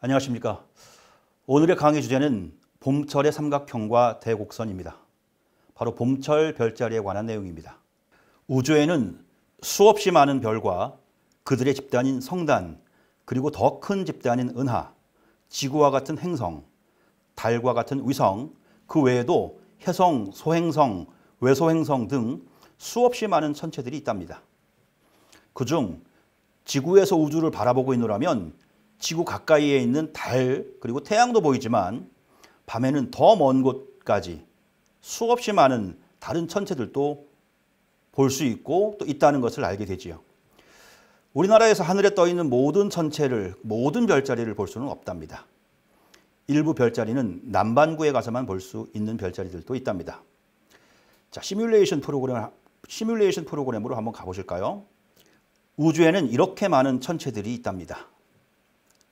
안녕하십니까. 오늘의 강의 주제는 봄철의 삼각형과 대곡선입니다. 바로 봄철 별자리에 관한 내용입니다. 우주에는 수없이 많은 별과 그들의 집단인 성단, 그리고 더 큰 집단인 은하, 지구와 같은 행성, 달과 같은 위성, 그 외에도 혜성, 소행성, 외소행성 등 수없이 많은 천체들이 있답니다. 그중 지구에서 우주를 바라보고 있노라면 지구 가까이에 있는 달 그리고 태양도 보이지만 밤에는 더 먼 곳까지 수없이 많은 다른 천체들도 볼 수 있고 또 있다는 것을 알게 되지요. 우리나라에서 하늘에 떠 있는 모든 천체를, 모든 별자리를 볼 수는 없답니다. 일부 별자리는 남반구에 가서만 볼 수 있는 별자리들도 있답니다. 자, 시뮬레이션 프로그램으로 한번 가보실까요? 우주에는 이렇게 많은 천체들이 있답니다.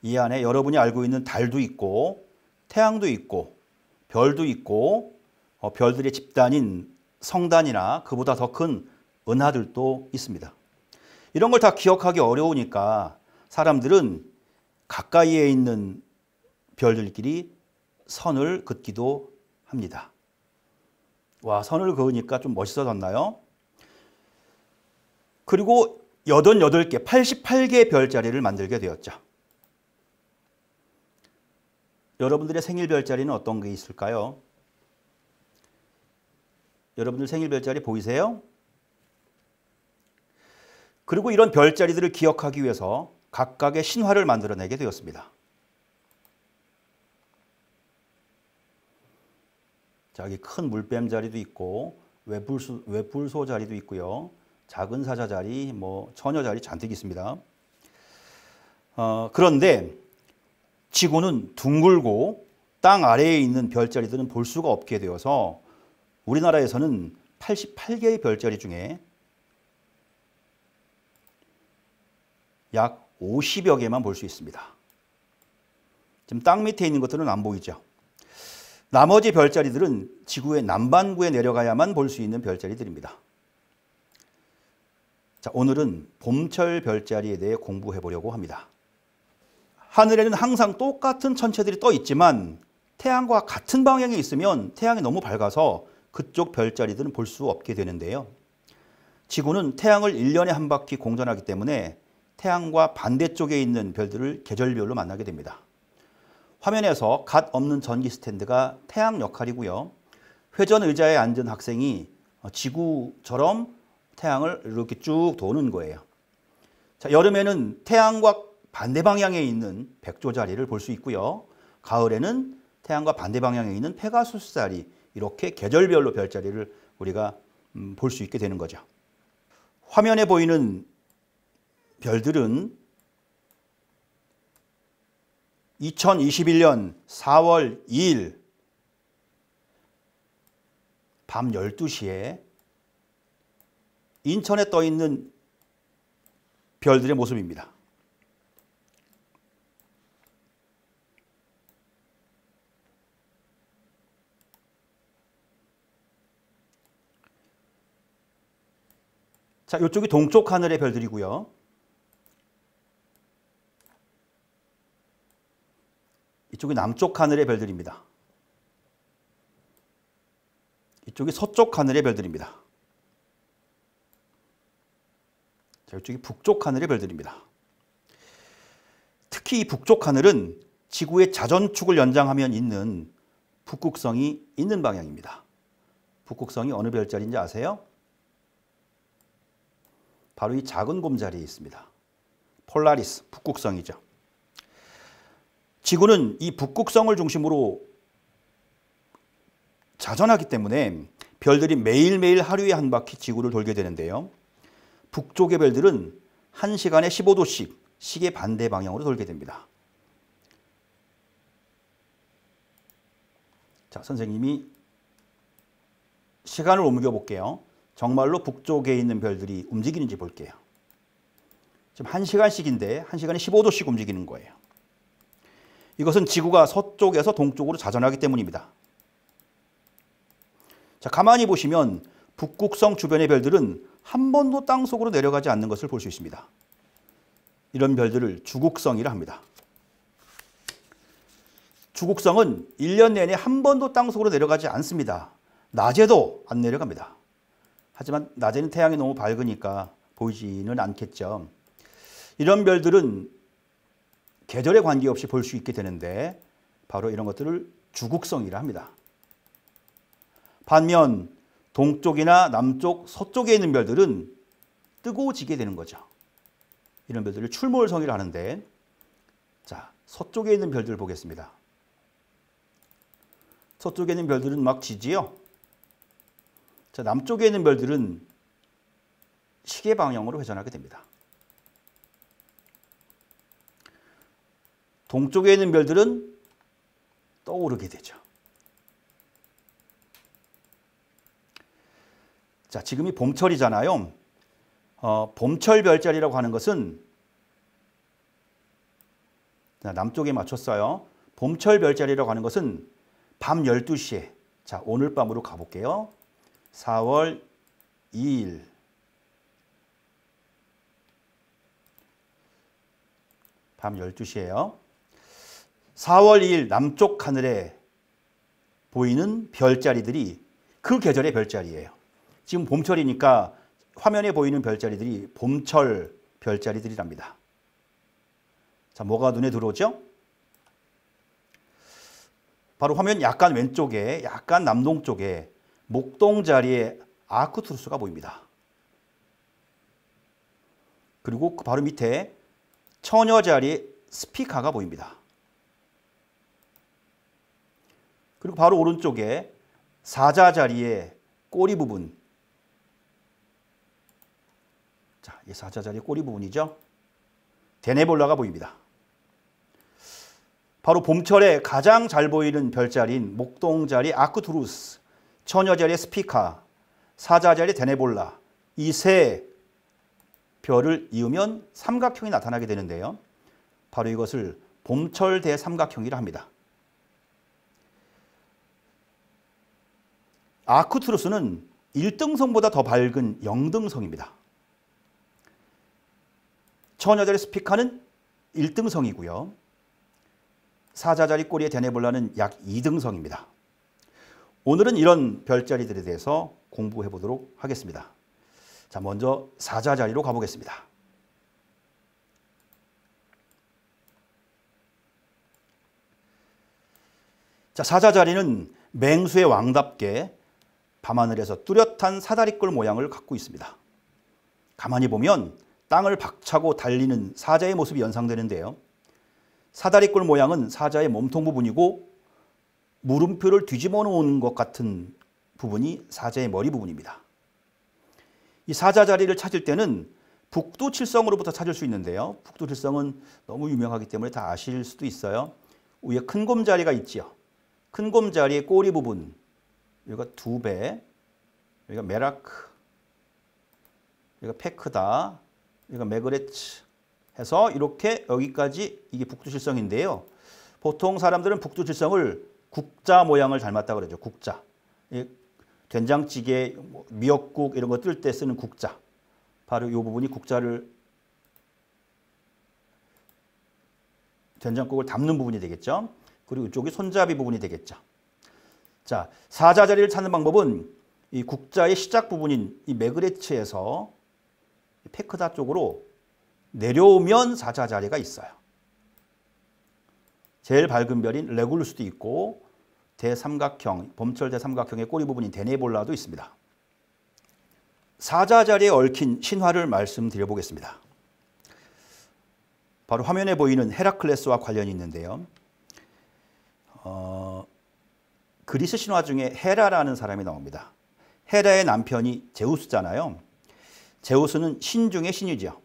이 안에 여러분이 알고 있는 달도 있고 태양도 있고 별도 있고 별들의 집단인 성단이나 그보다 더 큰 은하들도 있습니다. 이런 걸 다 기억하기 어려우니까 사람들은 가까이에 있는 별들끼리 선을 긋기도 합니다. 와, 선을 그으니까 좀 멋있어졌나요? 그리고 88개, 88개의 별자리를 만들게 되었죠. 여러분들의 생일 별자리는 어떤 게 있을까요? 여러분들 생일 별자리 보이세요? 그리고 이런 별자리들을 기억하기 위해서 각각의 신화를 만들어내게 되었습니다. 자, 여기 큰 물뱀 자리도 있고 외불소 자리도 있고요. 작은 사자 자리, 처녀 자리 잔뜩 있습니다. 그런데 지구는 둥글고 땅 아래에 있는 별자리들은 볼 수가 없게 되어서 우리나라에서는 88개의 별자리 중에 약 50여 개만 볼 수 있습니다. 지금 땅 밑에 있는 것들은 안 보이죠. 나머지 별자리들은 지구의 남반구에 내려가야만 볼 수 있는 별자리들입니다. 자, 오늘은 봄철 별자리에 대해 공부해 보려고 합니다. 하늘에는 항상 똑같은 천체들이 떠 있지만 태양과 같은 방향에 있으면 태양이 너무 밝아서 그쪽 별자리들은 볼 수 없게 되는데요. 지구는 태양을 1년에 한 바퀴 공전하기 때문에 태양과 반대쪽에 있는 별들을 계절별로 만나게 됩니다. 화면에서 갓 없는 전기 스탠드가 태양 역할이고요. 회전 의자에 앉은 학생이 지구처럼 태양을 이렇게 쭉 도는 거예요. 자, 여름에는 태양과 반대 방향에 있는 백조 자리를 볼 수 있고요. 가을에는 태양과 반대 방향에 있는 페가수스 자리, 이렇게 계절별로 별자리를 우리가 볼 수 있게 되는 거죠. 화면에 보이는 별들은 2021년 4월 2일 밤 12시에 인천에 떠 있는 별들의 모습입니다. 자, 이쪽이 동쪽 하늘의 별들이고요. 이쪽이 남쪽 하늘의 별들입니다. 이쪽이 서쪽 하늘의 별들입니다. 자, 이쪽이 북쪽 하늘의 별들입니다. 특히 이 북쪽 하늘은 지구의 자전축을 연장하면 있는 북극성이 있는 방향입니다. 북극성이 어느 별자리인지 아세요? 바로 이 작은 곰 자리에 있습니다. 폴라리스, 북극성이죠. 지구는 이 북극성을 중심으로 자전하기 때문에 별들이 매일매일 하루에 한 바퀴 지구를 돌게 되는데요. 북쪽의 별들은 1시간에 15도씩 시계 반대 방향으로 돌게 됩니다. 자, 선생님이 시간을 옮겨 볼게요. 정말로 북쪽에 있는 별들이 움직이는지 볼게요. 지금 1시간씩인데 1시간에 15도씩 움직이는 거예요. 이것은 지구가 서쪽에서 동쪽으로 자전하기 때문입니다. 자, 가만히 보시면 북극성 주변의 별들은 한 번도 땅속으로 내려가지 않는 것을 볼 수 있습니다. 이런 별들을 주극성이라 합니다. 주국성은 1년 내내 한 번도 땅속으로 내려가지 않습니다. 낮에도 안 내려갑니다. 하지만 낮에는 태양이 너무 밝으니까 보이지는 않겠죠. 이런 별들은 계절에 관계없이 볼 수 있게 되는데 바로 이런 것들을 주국성이라 합니다. 반면 동쪽이나 남쪽, 서쪽에 있는 별들은 뜨거워지게 되는 거죠. 이런 별들을 출몰성이라 하는데, 자, 서쪽에 있는 별들 보겠습니다. 서쪽에 있는 별들은 막 지지요. 자, 남쪽에 있는 별들은 시계 방향으로 회전하게 됩니다. 동쪽에 있는 별들은 떠오르게 되죠. 자, 지금이 봄철이잖아요. 봄철 별자리라고 하는 것은, 남쪽에 맞췄어요. 봄철 별자리라고 하는 것은 밤 12시에, 자, 오늘 밤으로 가볼게요. 4월 2일. 밤 12시에요. 4월 2일 남쪽 하늘에 보이는 별자리들이 그 계절의 별자리예요. 지금 봄철이니까 화면에 보이는 별자리들이 봄철 별자리들이랍니다. 자, 뭐가 눈에 들어오죠? 바로 화면 약간 왼쪽에, 약간 남동쪽에 목동 자리에 아크투루스가 보입니다. 그리고 그 바로 밑에 처녀 자리에 스피카가 보입니다. 그리고 바로 오른쪽에 사자 자리에 꼬리 부분, 자, 이 사자 자리의 꼬리 부분이죠. 데네볼라가 보입니다. 바로 봄철에 가장 잘 보이는 별자리인 목동 자리 아크투루스, 처녀 자리의 스피카, 사자 자리의 데네볼라, 이 세 별을 이으면 삼각형이 나타나게 되는데요. 바로 이것을 봄철 대삼각형이라 합니다. 아크투루스는 1등성보다 더 밝은 0등성입니다. 처녀자리 스피카는 1등성이고요. 사자자리 꼬리의 데네볼라는 약 2등성입니다. 오늘은 이런 별자리들에 대해서 공부해 보도록 하겠습니다. 자, 먼저 사자자리로 가보겠습니다. 자, 사자자리는 맹수의 왕답게 밤하늘에서 뚜렷한 사다리꼴 모양을 갖고 있습니다. 가만히 보면 땅을 박차고 달리는 사자의 모습이 연상되는데요. 사다리꼴 모양은 사자의 몸통 부분이고 물음표를 뒤집어 놓은 것 같은 부분이 사자의 머리 부분입니다. 이 사자자리를 찾을 때는 북두칠성으로부터 찾을 수 있는데요. 북두칠성은 너무 유명하기 때문에 다 아실 수도 있어요. 위에 큰 곰자리가 있지요. 큰 곰자리의 꼬리 부분, 여기가 두배, 여기가 메라크, 여기가 페크다, 여기가 메그레츠 해서 이렇게 여기까지 이게 북두칠성인데요. 보통 사람들은 북두칠성을 국자 모양을 닮았다고 그러죠. 국자. 된장찌개, 미역국 이런 거 뜰 때 쓰는 국자. 바로 이 부분이 국자를, 된장국을 담는 부분이 되겠죠. 그리고 이쪽이 손잡이 부분이 되겠죠. 자, 사자자리를 찾는 방법은 이 국자의 시작 부분인 이 메그레츠에서 페크다 쪽으로 내려오면 사자자리가 있어요. 제일 밝은 별인 레굴루스도 있고 대삼각형, 봄철 대삼각형의 꼬리 부분인 데네볼라도 있습니다. 사자자리에 얽힌 신화를 말씀드려 보겠습니다. 바로 화면에 보이는 헤라클레스와 관련이 있는데요. 그리스 신화 중에 헤라라는 사람이 나옵니다. 헤라의 남편이 제우스잖아요. 제우스는 신 중의 신이죠.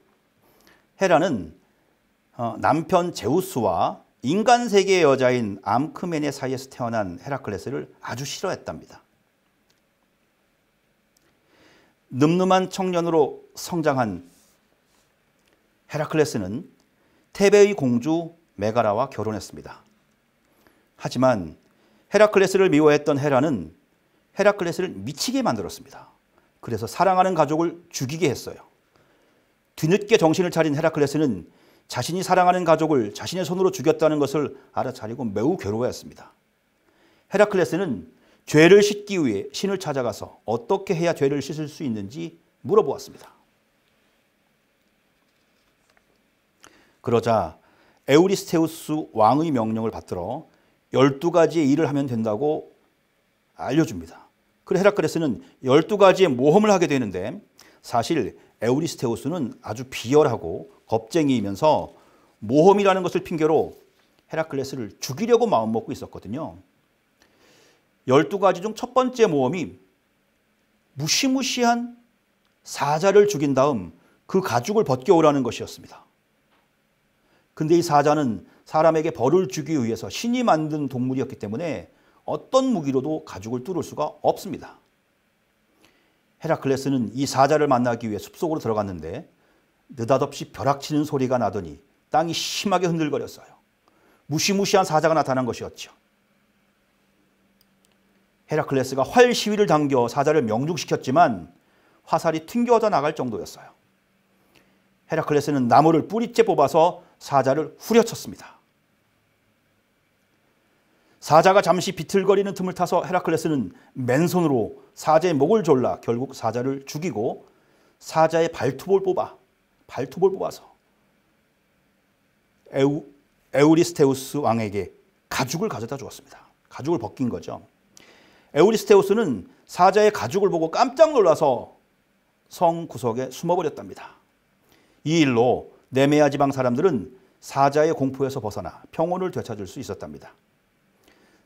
헤라는 남편 제우스와 인간 세계의 여자인 암크멘의 사이에서 태어난 헤라클레스를 아주 싫어했답니다. 늠름한 청년으로 성장한 헤라클레스는 테베의 공주 메가라와 결혼했습니다. 하지만 헤라클레스를 미워했던 헤라는 헤라클레스를 미치게 만들었습니다. 그래서 사랑하는 가족을 죽이게 했어요. 뒤늦게 정신을 차린 헤라클레스는 자신이 사랑하는 가족을 자신의 손으로 죽였다는 것을 알아차리고 매우 괴로워했습니다. 헤라클레스는 죄를 씻기 위해 신을 찾아가서 어떻게 해야 죄를 씻을 수 있는지 물어보았습니다. 그러자 에우리스테우스 왕의 명령을 받들어 12가지의 일을 하면 된다고 알려줍니다. 그래서 헤라클레스는 12가지의 모험을 하게 되는데, 사실 에우리스테우스는 아주 비열하고 겁쟁이이면서 모험이라는 것을 핑계로 헤라클레스를 죽이려고 마음먹고 있었거든요. 12가지 중 첫 번째 모험이 무시무시한 사자를 죽인 다음 그 가죽을 벗겨오라는 것이었습니다. 근데 이 사자는 사람에게 벌을 주기 위해서 신이 만든 동물이었기 때문에 어떤 무기로도 가죽을 뚫을 수가 없습니다. 헤라클레스는 이 사자를 만나기 위해 숲속으로 들어갔는데 느닷없이 벼락치는 소리가 나더니 땅이 심하게 흔들거렸어요. 무시무시한 사자가 나타난 것이었죠. 헤라클레스가 활 시위를 당겨 사자를 명중시켰지만 화살이 튕겨져 나갈 정도였어요. 헤라클레스는 나무를 뿌리째 뽑아서 사자를 후려쳤습니다. 사자가 잠시 비틀거리는 틈을 타서 헤라클레스는 맨손으로 사자의 목을 졸라 결국 사자를 죽이고 사자의 발톱을 뽑아서 에우리스테우스 왕에게 가죽을 가져다 주었습니다. 가죽을 벗긴 거죠. 에우리스테우스는 사자의 가죽을 보고 깜짝 놀라서 성 구석에 숨어버렸답니다. 이 일로 네메아 지방 사람들은 사자의 공포에서 벗어나 평온을 되찾을 수 있었답니다.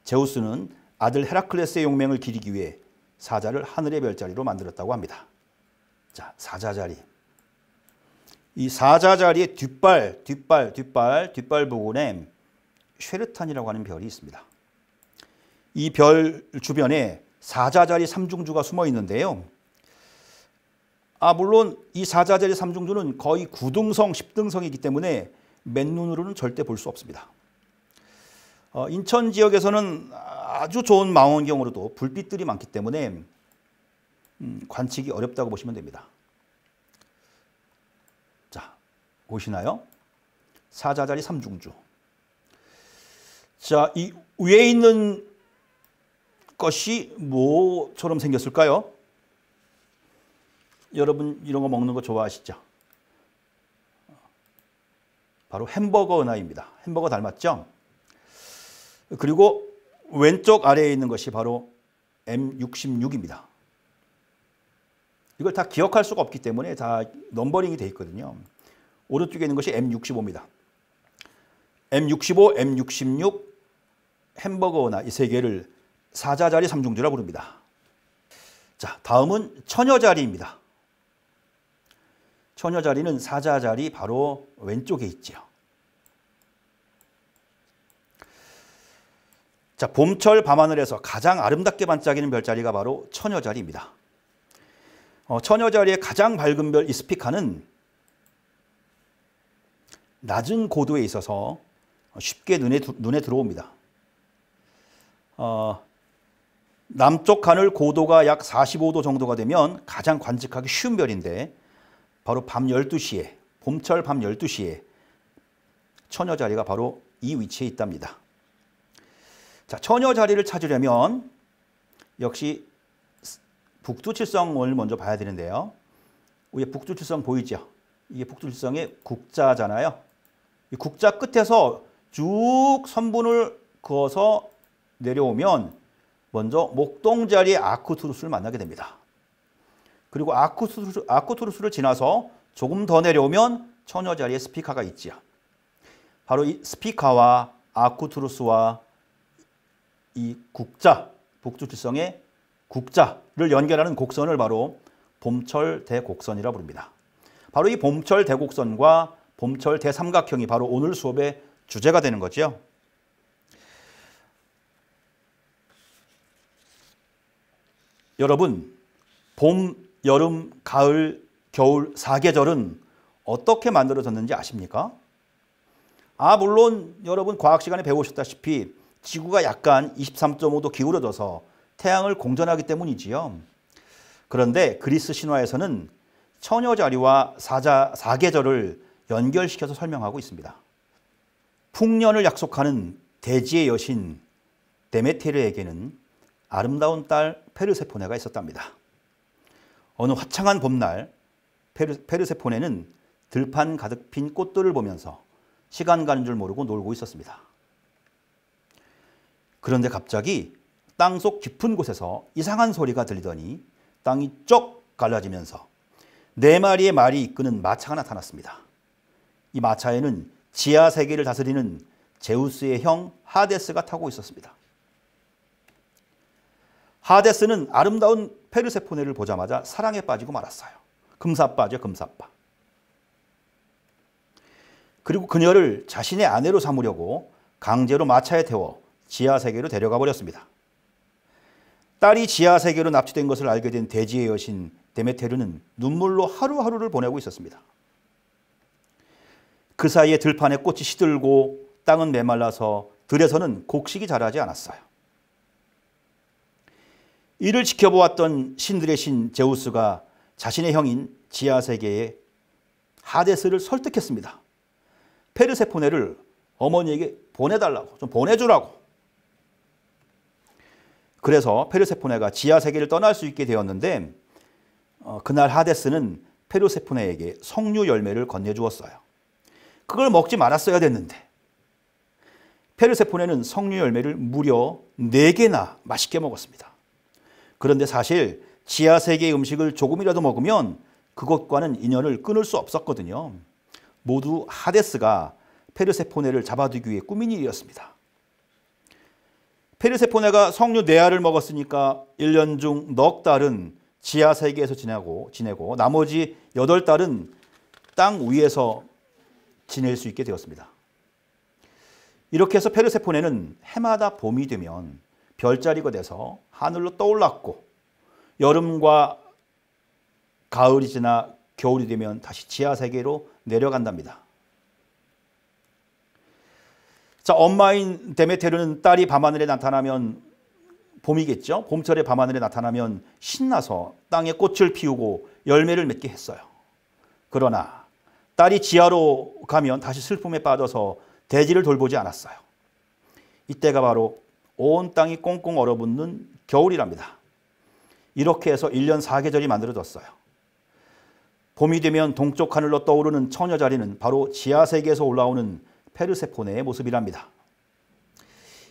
제우스는 아들 헤라클레스의 용맹을 기리기 위해 사자를 하늘의 별자리로 만들었다고 합니다. 자, 사자자리. 이 사자자리의 뒷발 부분에 쉐르탄이라고 하는 별이 있습니다. 이 별 주변에 사자자리 삼중주가 숨어 있는데요. 물론 이 사자자리 삼중주는 거의 9등성, 10등성이기 때문에 맨눈으로는 절대 볼 수 없습니다. 인천 지역에서는 아주 좋은 망원경으로도 불빛들이 많기 때문에 관측이 어렵다고 보시면 됩니다. 자, 보시나요? 사자자리 삼중주. 자, 이 위에 있는 것이 뭐처럼 생겼을까요? 여러분 이런 거 먹는 거 좋아하시죠? 바로 햄버거 은하입니다. 햄버거 닮았죠? 그리고 왼쪽 아래에 있는 것이 바로 M66입니다. 이걸 다 기억할 수가 없기 때문에 다 넘버링이 되어 있거든요. 오른쪽에 있는 것이 M65입니다. M65, M66, 햄버거 은하 이 세 개를 사자자리 삼중주라 부릅니다. 자, 다음은 처녀자리입니다. 처녀자리는 사자자리 바로 왼쪽에 있죠. 자, 봄철 밤하늘에서 가장 아름답게 반짝이는 별자리가 바로 처녀자리입니다. 처녀자리의 가장 밝은 별 이스피카는 낮은 고도에 있어서 쉽게 눈에 들어옵니다. 남쪽 하늘 고도가 약 45도 정도가 되면 가장 관측하기 쉬운 별인데 바로 밤 12시에, 봄철 밤 12시에 처녀자리가 바로 이 위치에 있답니다. 자, 처녀자리를 찾으려면 역시 북두칠성을 먼저 봐야 되는데요. 위에 북두칠성 보이죠? 이게 북두칠성의 국자잖아요. 이 국자 끝에서 쭉 선분을 그어서 내려오면 먼저 목동자리의 아크투루스를 만나게 됩니다. 그리고 아크투루스를 지나서 조금 더 내려오면 처녀자리에 스피카가 있지요. 바로 이 스피카와 아크투루스와 이 국자, 북두칠성의 국자를 연결하는 곡선을 바로 봄철 대곡선이라 부릅니다. 바로 이 봄철 대곡선과 봄철 대삼각형이 바로 오늘 수업의 주제가 되는 거죠. 여러분, 봄, 여름, 가을, 겨울, 사계절은 어떻게 만들어졌는지 아십니까? 물론 여러분 과학 시간에 배우셨다시피 지구가 약간 23.5도 기울어져서 태양을 공전하기 때문이지요. 그런데 그리스 신화에서는 처녀자리와 사계절을 연결시켜서 설명하고 있습니다. 풍년을 약속하는 대지의 여신 데메테르에게는 아름다운 딸 페르세포네가 있었답니다. 어느 화창한 봄날 페르세포네는 들판 가득 핀 꽃들을 보면서 시간 가는 줄 모르고 놀고 있었습니다. 그런데 갑자기 땅속 깊은 곳에서 이상한 소리가 들리더니 땅이 쩍 갈라지면서 4마리의 말이 이끄는 마차가 나타났습니다. 이 마차에는 지하 세계를 다스리는 제우스의 형 하데스가 타고 있었습니다. 하데스는 아름다운 페르세포네를 보자마자 사랑에 빠지고 말았어요. 금사빠죠, 금사빠. 그리고 그녀를 자신의 아내로 삼으려고 강제로 마차에 태워 지하세계로 데려가 버렸습니다. 딸이 지하세계로 납치된 것을 알게 된 대지의 여신 데메테르는 눈물로 하루하루를 보내고 있었습니다. 그 사이에 들판에 꽃이 시들고 땅은 메말라서 들에서는 곡식이 자라지 않았어요. 이를 지켜보았던 신들의 신 제우스가 자신의 형인 지하세계의 하데스를 설득했습니다. 페르세포네를 어머니에게 보내달라고, 좀 보내주라고. 그래서 페르세포네가 지하세계를 떠날 수 있게 되었는데 그날 하데스는 페르세포네에게 석류 열매를 건네주었어요. 그걸 먹지 말았어야 됐는데 페르세포네는 석류 열매를 무려 4개나 맛있게 먹었습니다. 그런데 사실 지하세계의 음식을 조금이라도 먹으면 그것과는 인연을 끊을 수 없었거든요. 모두 하데스가 페르세포네를 잡아두기 위해 꾸민 일이었습니다. 페르세포네가 석류 4알을 먹었으니까 1년 중 넉 달은 지하세계에서 지내고 나머지 8달은 땅 위에서 지낼 수 있게 되었습니다. 이렇게 해서 페르세포네는 해마다 봄이 되면 별자리가 돼서 하늘로 떠올랐고 여름과 가을이 지나 겨울이 되면 다시 지하세계로 내려간답니다. 자, 엄마인 데메테르는 딸이 밤하늘에 나타나면 봄이겠죠. 봄철에 밤하늘에 나타나면 신나서 땅에 꽃을 피우고 열매를 맺게 했어요. 그러나 딸이 지하로 가면 다시 슬픔에 빠져서 대지를 돌보지 않았어요. 이때가 바로 온 땅이 꽁꽁 얼어붙는 겨울이랍니다. 이렇게 해서 1년 4계절이 만들어졌어요. 봄이 되면 동쪽 하늘로 떠오르는 처녀자리는 바로 지하세계에서 올라오는 페르세포네의 모습이랍니다.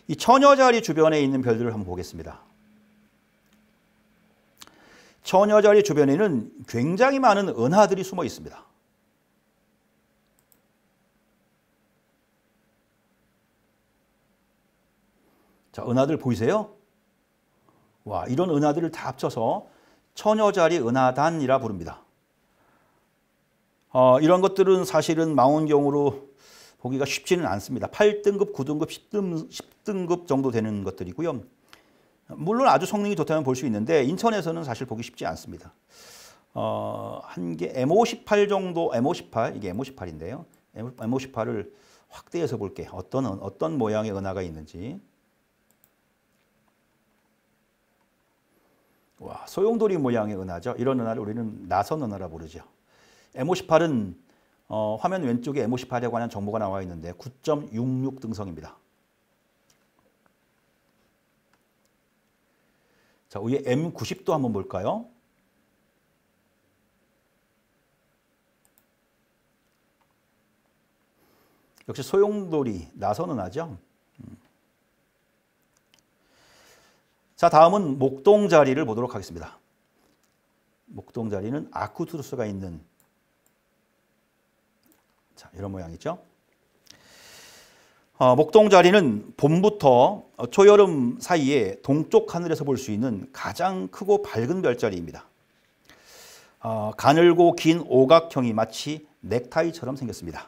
이 처녀자리 주변에 있는 별들을 한번 보겠습니다. 처녀자리 주변에는 굉장히 많은 은하들이 숨어 있습니다. 자, 은하들 보이세요? 와, 이런 은하들을 다 합쳐서 처녀자리 은하단이라 부릅니다. 이런 것들은 사실은 망원경으로 보기가 쉽지는 않습니다. 8등급, 9등급, 10등급 정도 되는 것들이고요. 물론 아주 성능이 좋다면 볼 수 있는데 인천에서는 사실 보기 쉽지 않습니다. 한 개 M58 정도, M58, 이게 M58인데요. M58을 확대해서 볼게요. 어떤 모양의 은하가 있는지. 와, 소용돌이 모양의 은하죠. 이런 은하를 우리는 나선 은하라 부르죠. M58은 화면 왼쪽에 M58에 관한 정보가 나와 있는데 9.66 등성입니다. 자, 위에 M90도 한번 볼까요? 역시 소용돌이, 나선 은하죠. 자, 다음은 목동자리를 보도록 하겠습니다. 목동자리는 아쿠투루스가 있는 자, 이런 모양이죠. 목동자리는 봄부터 초여름 사이에 동쪽 하늘에서 볼 수 있는 가장 크고 밝은 별자리입니다. 가늘고 긴 오각형이 마치 넥타이처럼 생겼습니다.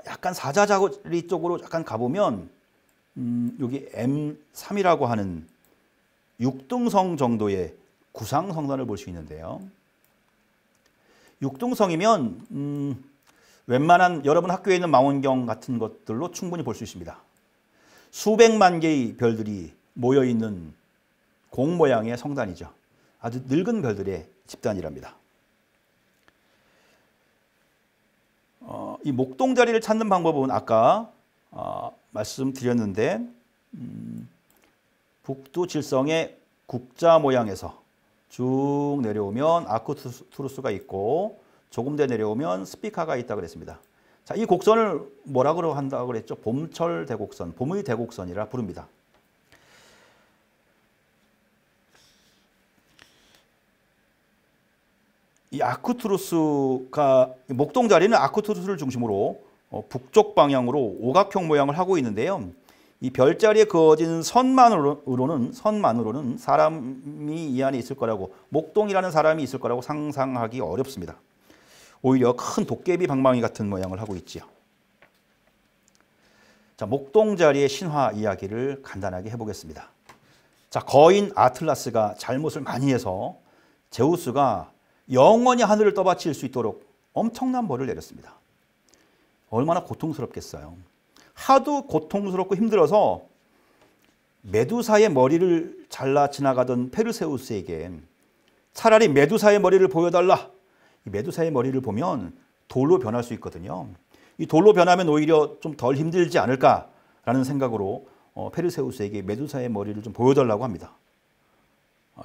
약간 사자자리 쪽으로 약간 가보면 여기 M3이라고 하는 6등성 정도의 구상성단을 볼 수 있는데요. 6등성이면 웬만한 여러분 학교에 있는 망원경 같은 것들로 충분히 볼 수 있습니다. 수백만 개의 별들이 모여있는 공 모양의 성단이죠. 아주 늙은 별들의 집단이랍니다. 이 목동자리를 찾는 방법은 아까 말씀드렸는데 북두 질성의 국자 모양에서 쭉 내려오면 아크투루스가 있고 조금 더 내려오면 스피카가 있다고 그랬습니다. 자, 이 곡선을 뭐라고 한다고 그랬죠? 봄철 대곡선, 봄의 대곡선이라 부릅니다. 이 아크투루스가 목동자리는 아크투루스를 중심으로 북쪽 방향으로 오각형 모양을 하고 있는데요. 이 별자리에 그어진 선만으로는 사람이 이 안에 있을 거라고, 목동이라는 사람이 있을 거라고 상상하기 어렵습니다. 오히려 큰 도깨비 방망이 같은 모양을 하고 있지요. 자, 목동자리의 신화 이야기를 간단하게 해보겠습니다. 자, 거인 아틀라스가 잘못을 많이 해서 제우스가 영원히 하늘을 떠받칠 수 있도록 엄청난 벌을 내렸습니다. 얼마나 고통스럽겠어요. 하도 고통스럽고 힘들어서 메두사의 머리를 잘라 지나가던 페르세우스에게 차라리 메두사의 머리를 보여달라. 이 메두사의 머리를 보면 돌로 변할 수 있거든요. 이 돌로 변하면 오히려 좀 덜 힘들지 않을까라는 생각으로 페르세우스에게 메두사의 머리를 좀 보여달라고 합니다.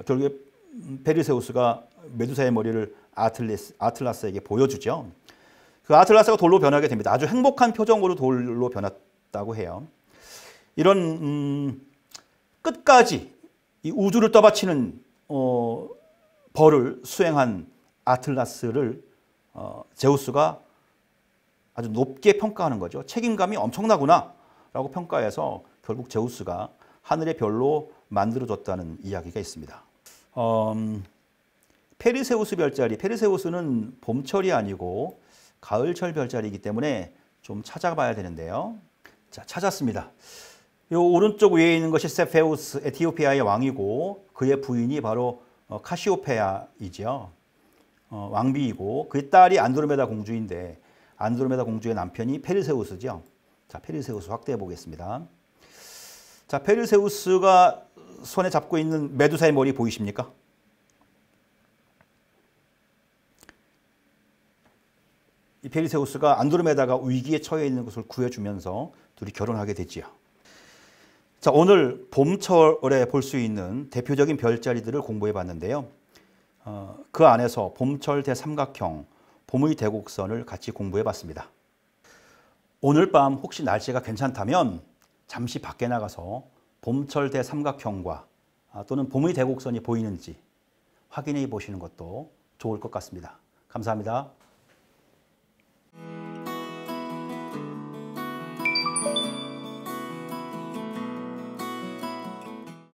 결국에 페르세우스가 메두사의 머리를 아틀라스에게 보여주죠. 그 아틀라스가 돌로 변하게 됩니다. 아주 행복한 표정으로 돌로 변했다고 해요. 이런 끝까지 이 우주를 떠받치는 벌을 수행한 아틀라스를 제우스가 아주 높게 평가하는 거죠. 책임감이 엄청나구나 라고 평가해서 결국 제우스가 하늘의 별로 만들어줬다는 이야기가 있습니다. 페르세우스 별자리, 페르세우스는 봄철이 아니고 가을철 별자리이기 때문에 좀 찾아봐야 되는데요. 자, 찾았습니다. 이 오른쪽 위에 있는 것이 세페우스, 에티오피아의 왕이고 그의 부인이 바로 카시오페아이죠. 왕비이고 그의 딸이 안드로메다 공주인데 안드로메다 공주의 남편이 페르세우스죠. 자, 페르세우스 확대해 보겠습니다. 자, 페르세우스가 손에 잡고 있는 메두사의 머리 보이십니까? 이 페르세우스가 안드로메다가 위기에 처해 있는 것을 구해주면서 둘이 결혼하게 됐지요. 자, 오늘 봄철에 볼 수 있는 대표적인 별자리들을 공부해 봤는데요. 그 안에서 봄철 대삼각형, 봄의 대곡선을 같이 공부해 봤습니다. 오늘 밤 혹시 날씨가 괜찮다면 잠시 밖에 나가서 봄철 대삼각형과 또는 봄의 대곡선이 보이는지 확인해 보시는 것도 좋을 것 같습니다. 감사합니다.